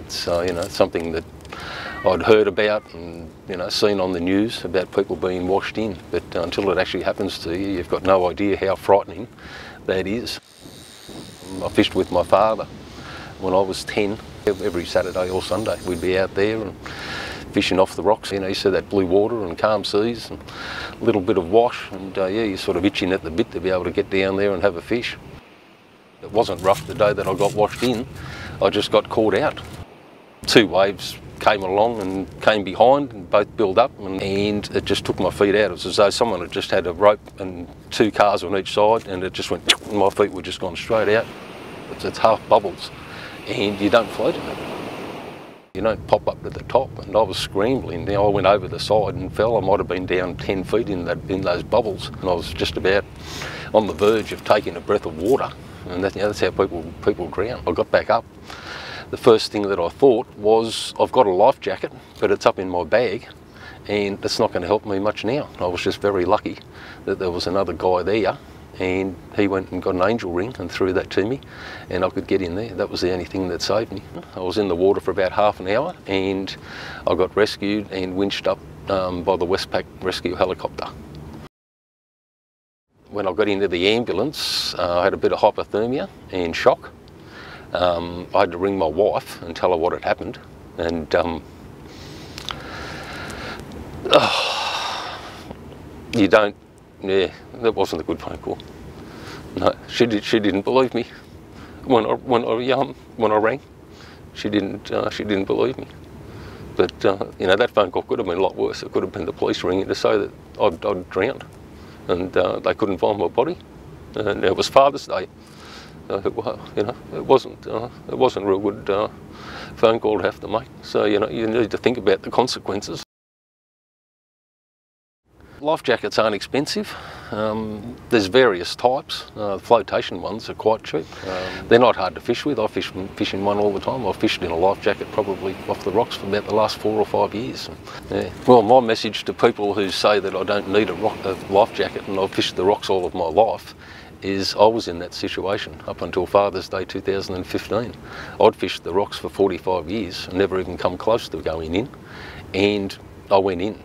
It's you know, something that I'd heard about and seen on the news about people being washed in, but until it actually happens to you, you've got no idea how frightening that is. I fished with my father when I was 10. Every Saturday or Sunday we'd be out there and fishing off the rocks. You see that blue water and calm seas and a little bit of wash, and yeah, you're sort of itching at the bit to be able to get down there and have a fish. It wasn't rough the day that I got washed in, I just got caught out. Two waves came along and came behind and both built up, and it just took my feet out. It was as though someone had just had a rope and two cars on each side, and it just went, and my feet were just gone straight out. It's half bubbles and you don't float in it. You don't pop up to the top, and I was scrambling. I went over the side and fell. I might have been down 10 feet in those bubbles, and I was just about on the verge of taking a breath of water, and that's how people drown. I got back up. The first thing that I thought was, I've got a life jacket, but it's up in my bag, and it's not going to help me much now. I was just very lucky that there was another guy there, and he went and got an angel ring and threw that to me, and I could get in there. That was the only thing that saved me. I was in the water for about half an hour, and I got rescued and winched up by the Westpac rescue helicopter. When I got into the ambulance, I had a bit of hypothermia and shock. I had to ring my wife and tell her what had happened, and yeah, that wasn't a good phone call. No, she didn't believe me when I rang. She didn't believe me. But that phone call could have been a lot worse. It could have been the police ringing to say that I'd drowned, and they couldn't find my body. And it was Father's Day. Well, it wasn't a real good phone call to have to make. So you need to think about the consequences. Life jackets aren't expensive. There's various types. The flotation ones are quite cheap. They're not hard to fish with. I fish in one all the time. I've fished in a life jacket probably off the rocks for about the last 4 or 5 years. Yeah. Well, my message to people who say that I don't need a life jacket and I've fished the rocks all of my life is, I was in that situation up until Father's Day 2015. I'd fished the rocks for 45 years and never even come close to going in, and I went in.